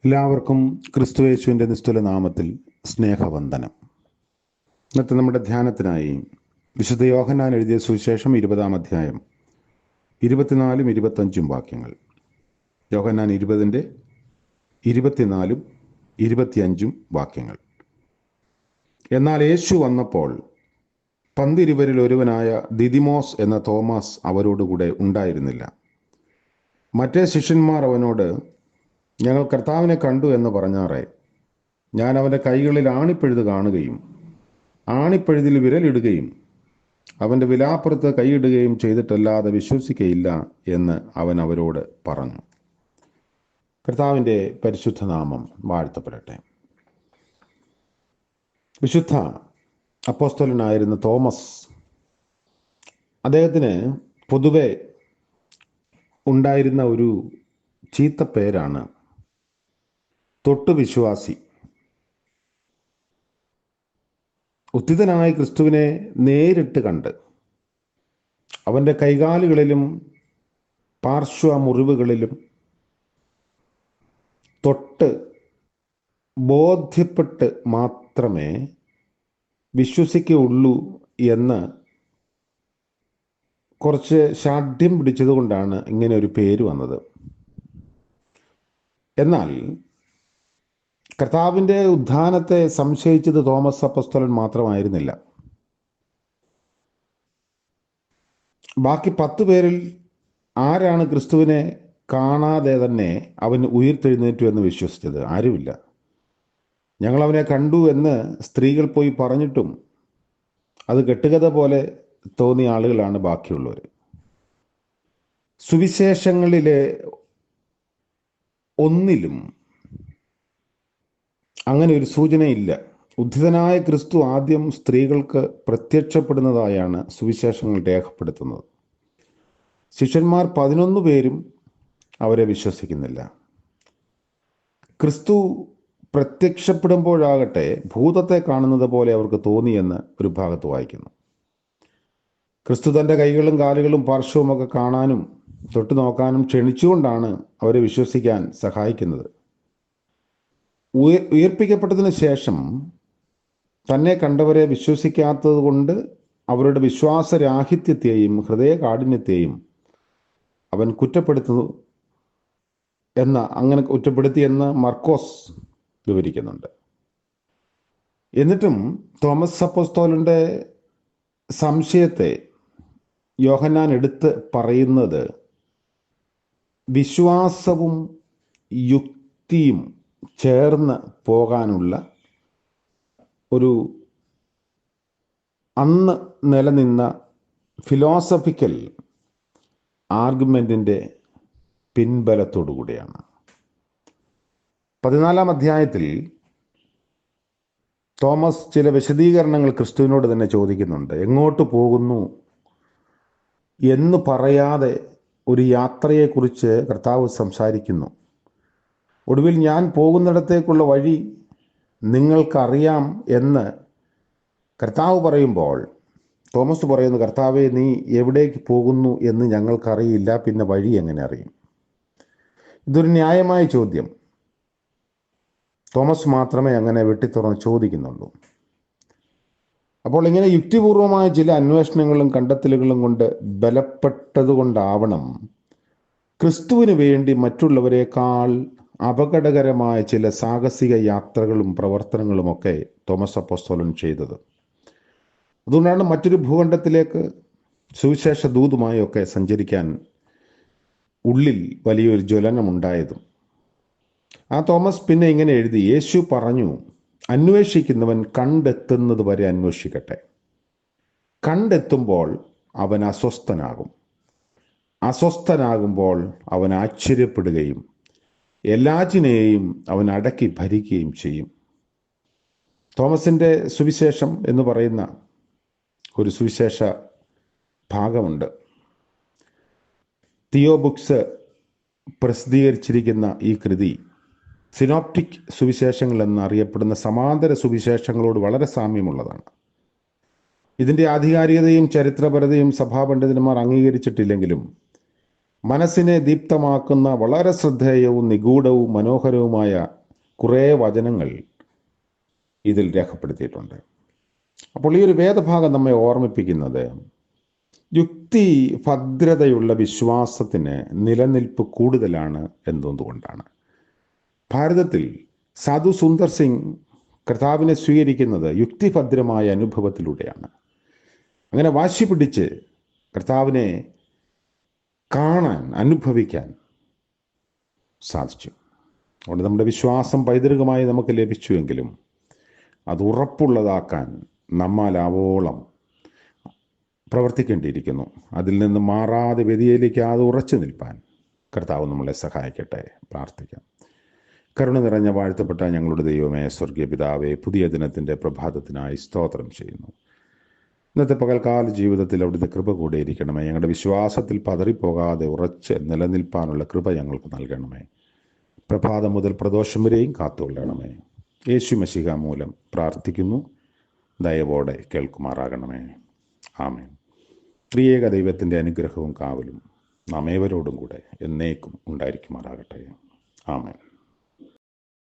എല്ലാവർക്കും ക്രിസ്തുയേശുവിൻ്റെ നിസ്തുല നാമത്തിൽ സ്നേഹവന്ദനം. ഇന്നത്തെ നമ്മുടെ ധ്യാനത്തിനായി വിശുദ്ധ യോഹന്നാൻ എഴുതിയ സുവിശേഷം 20-ാം അധ്യായം 24-ഉം 25-ഉം വാക്യങ്ങൾ. യോഹന്നാൻ 20-ന്റെ 24-ഉം 25-ഉം വാക്യങ്ങൾ. എന്നാൽ യേശു വന്നപ്പോൾ പന്തിരുവരിൽ ഒരുവനായ ദിദിമോസ് എന്ന തോമാസ് അവരോടുകൂടെ ഉണ്ടായിരുന്നില്ല. മറ്റേ ശിഷ്യന്മാർ അവനോട്, ഞങ്ങൾ കർത്താവിനെ കണ്ടു എന്ന് പറഞ്ഞാറേ, ഞാൻ അവൻ്റെ കൈകളിൽ ആണിപ്പഴുത് കാണുകയും ആണിപ്പഴുതിൽ വിരലിടുകയും അവൻ്റെ വിലാപ്പുറത്ത് കൈയിടുകയും ചെയ്തിട്ടല്ലാതെ വിശ്വസിക്കയില്ല എന്ന് അവൻ അവരോട് പറഞ്ഞു. കർത്താവിൻ്റെ പരിശുദ്ധ നാമം വാഴ്ത്തപ്പെടട്ടെ. വിശുദ്ധ അപ്പോസ്തലനായിരുന്ന തോമസ്, അദ്ദേഹത്തിന് പൊതുവെ ഉണ്ടായിരുന്ന ഒരു ചീത്ത പേരാണ് തൊട്ടുവിശ്വാസി. ഉത്തിതനായ ക്രിസ്തുവിനെ നേരിട്ട് കണ്ട് അവൻ്റെ കൈകാലുകളിലും പാർശ്വമുറിവുകളിലും തൊട്ട് ബോധ്യപ്പെട്ട് മാത്രമേ വിശ്വസിക്കുകയുള്ളൂ എന്ന് കുറച്ച് ശാഠ്യം പിടിച്ചതുകൊണ്ടാണ് ഇങ്ങനെ ഒരു പേര് വന്നത്. എന്നാൽ കർത്താവിൻ്റെ ഉത്ഥാനത്തെ സംശയിച്ചത് തോമസ് അപ്പോസ്തലൻ മാത്രമായിരുന്നില്ല. ബാക്കി 10 പേരിൽ ആരാണ് ക്രിസ്തുവിനെ കാണാതെ തന്നെ അവൻ ഉയിർത്തെഴുന്നേറ്റു എന്ന് വിശ്വസിച്ചത്? ആരുമില്ല. ഞങ്ങൾ അവനെ കണ്ടു എന്ന് സ്ത്രീകൾ പോയി പറഞ്ഞിട്ടും അത് കെട്ടുകഥ പോലെ തോന്നിയ ആളുകളാണ് ബാക്കിയുള്ളവർ. സുവിശേഷങ്ങളിലെ ഒന്നിലും അങ്ങനെ ഒരു സൂചനയില്ല. ഉദ്ധിതനായ ക്രിസ്തു ആദ്യം സ്ത്രീകൾക്ക് പ്രത്യക്ഷപ്പെടുന്നതായാണ് സുവിശേഷങ്ങൾ രേഖപ്പെടുത്തുന്നത്. ശിഷ്യന്മാർ 11 പേരും അവരെ വിശ്വസിക്കുന്നില്ല. ക്രിസ്തു പ്രത്യക്ഷപ്പെടുമ്പോഴാകട്ടെ ഭൂതത്തെ കാണുന്നത് പോലെ അവർക്ക് തോന്നിയെന്ന് ഒരു ഭാഗത്ത് വായിക്കുന്നു. ക്രിസ്തു തൻ്റെ കൈകളും കാലുകളും പാർശ്വവുമൊക്കെ കാണാനും തൊട്ടു നോക്കാനും ക്ഷണിച്ചുകൊണ്ടാണ് അവരെ വിശ്വസിക്കാൻ സഹായിക്കുന്നത്. ഉയർപ്പിക്കപ്പെട്ടതിന് ശേഷം തന്നെ കണ്ടവരെ വിശ്വസിക്കാത്തത് കൊണ്ട് അവരുടെ വിശ്വാസരാഹിത്യത്തെയും ഹൃദയകാഠിന്യത്തെയും അവൻ കുറ്റപ്പെടുത്തുന്നു അങ്ങനെ കുറ്റപ്പെടുത്തിയെന്ന് മർക്കോസ് വിവരിക്കുന്നുണ്ട്. എന്നിട്ടും തോമസ് അപ്പോസ്തലന്റെ സംശയത്തെ യോഹന്നാൻ എടുത്ത് പറയുന്നത് വിശ്വാസവും യുക്തിയും ചേർന്ന് പോകാനുള്ള ഒരു അന്ന് നിലനിന്ന ഫിലോസഫിക്കൽ ആർഗ്യുമെന്റിന്റെ പിൻബലത്തോടു കൂടിയാണ്. 14-ാം അധ്യായത്തിൽ തോമസ് ചില വിശദീകരണങ്ങൾ ക്രിസ്തുവിനോട് തന്നെ ചോദിക്കുന്നുണ്ട്. എങ്ങോട്ട് പോകുന്നു എന്ന് പറയാതെ ഒരു യാത്രയെക്കുറിച്ച് കർത്താവ് സംസാരിക്കുന്നു. ഒടുവിൽ ഞാൻ പോകുന്നിടത്തേക്കുള്ള വഴി നിങ്ങൾക്കറിയാം എന്ന് കർത്താവ് പറയുമ്പോൾ തോമസ് പറയുന്നു, കർത്താവെ, നീ എവിടേക്ക് പോകുന്നു എന്ന് ഞങ്ങൾക്കറിയില്ല, പിന്നെ വഴി എങ്ങനെ അറിയും? ഇതൊരു ന്യായമായ ചോദ്യം. തോമസ് മാത്രമേ അങ്ങനെ വെട്ടിത്തുറന്ന് ചോദിക്കുന്നുള്ളൂ. അപ്പോൾ ഇങ്ങനെ യുക്തിപൂർവമായ ചില അന്വേഷണങ്ങളും കണ്ടെത്തലുകളും കൊണ്ട് ബലപ്പെട്ടതുകൊണ്ടാവണം ക്രിസ്തുവിന് വേണ്ടി മറ്റുള്ളവരെക്കാൾ അപകടകരമായ ചില സാഹസിക യാത്രകളും പ്രവർത്തനങ്ങളുമൊക്കെ തോമസ് അപ്പോസ്തലൻ ചെയ്തത്. അതുകൊണ്ടാണ് മറ്റൊരു ഭൂഖണ്ഡത്തിലേക്ക് സുവിശേഷ ദൂതുമായൊക്കെ സഞ്ചരിക്കാൻ ഉള്ളിൽ വലിയൊരു ജ്വലനമുണ്ടായതും. ആ തോമസ് പിന്നെ ഇങ്ങനെ എഴുതി, യേശു പറഞ്ഞു, അന്വേഷിക്കുന്നവൻ കണ്ടെത്തുന്നത് വരെ അന്വേഷിക്കട്ടെ. കണ്ടെത്തുമ്പോൾ അവൻ അസ്വസ്ഥനാകും. അസ്വസ്ഥനാകുമ്പോൾ അവൻ ആശ്ചര്യപ്പെടുകയും എല്ലാറ്റിനെയും അവൻ അടക്കി ഭരിക്കുകയും ചെയ്യും. തോമസിൻ്റെ സുവിശേഷം എന്ന് പറയുന്ന ഒരു സുവിശേഷ ഭാഗമുണ്ട്. തിയോ ബുക്സ് പ്രസിദ്ധീകരിച്ചിരിക്കുന്ന ഈ കൃതി സിനോപ്റ്റിക് സുവിശേഷങ്ങൾ എന്നറിയപ്പെടുന്ന സമാന്തര സുവിശേഷങ്ങളോട് വളരെ സാമ്യമുള്ളതാണ്. ഇതിൻ്റെ ആധികാരികതയും ചരിത്രപരതയും സഭാപണ്ഡിതന്മാർ അംഗീകരിച്ചിട്ടില്ലെങ്കിലും മനസ്സിനെ ദീപ്തമാക്കുന്ന വളരെ ശ്രദ്ധേയവും നിഗൂഢവും മനോഹരവുമായ കുറേ വചനങ്ങൾ ഇതിൽ രേഖപ്പെടുത്തിയിട്ടുണ്ട്. അപ്പോൾ ഈ ഒരു വേദഭാഗം നമ്മെ ഓർമ്മിപ്പിക്കുന്നത് യുക്തി ഭദ്രതയുള്ള വിശ്വാസത്തിന് നിലനിൽപ്പ് കൂടുതലാണ് എന്നതുകൊണ്ടാണ്. ഭാരതത്തിൽ സാധു സുന്ദർ സിംഗ് കർത്താവിനെ സ്വീകരിക്കുന്നത് യുക്തിഭദ്രമായ അനുഭവത്തിലൂടെയാണ്. അങ്ങനെ വാശി പിടിച്ച് കർത്താവിനെ കാണാൻ, അനുഭവിക്കാൻ സാധിച്ചു. അതുകൊണ്ട് നമ്മുടെ വിശ്വാസം പൈതൃകമായി നമുക്ക് ലഭിച്ചുവെങ്കിലും അത് ഉറപ്പുള്ളതാക്കാൻ നമ്മാലാവോളം പ്രവർത്തിക്കേണ്ടിയിരിക്കുന്നു. അതിൽ നിന്ന് മാറാതെ വ്യതിചലിക്കാതെ ഉറച്ചു നിൽപ്പാൻ കർത്താവ് നമ്മളെ സഹായിക്കട്ടെ. പ്രാർത്ഥിക്കാം. കരുണ നിറഞ്ഞ വാഴ്ത്തപ്പെട്ട ഞങ്ങളുടെ ദൈവമേ, സ്വർഗീയ പിതാവേ, പുതിയ ദിനത്തിൻ്റെ പ്രഭാതത്തിനായി സ്തോത്രം ചെയ്യുന്നു. ഇന്നത്തെ പകൽക്കാല ജീവിതത്തിൽ അവിടുത്തെ കൃപ കൂടെ ഇരിക്കണമേ. ഞങ്ങളുടെ വിശ്വാസത്തിൽ പതറിപ്പോകാതെ ഉറച്ച് നിലനിൽപ്പാനുള്ള കൃപ ഞങ്ങൾക്ക് നൽകണമേ. പ്രഭാതം മുതൽ പ്രദോഷം വരെയും കാത്തുകൊള്ളണമേ. യേശു മശിഹ മൂലം പ്രാർത്ഥിക്കുന്നു. ദയവോടെ കേൾക്കുമാറാകണമേ. ആമേൻ. ത്രിയേക ദൈവത്തിൻ്റെ അനുഗ്രഹവും കാവലും നാം ഏവരോടും കൂടെ എന്നേക്കും ഉണ്ടായിരിക്കുമാറാകട്ടെ. ആമേൻ.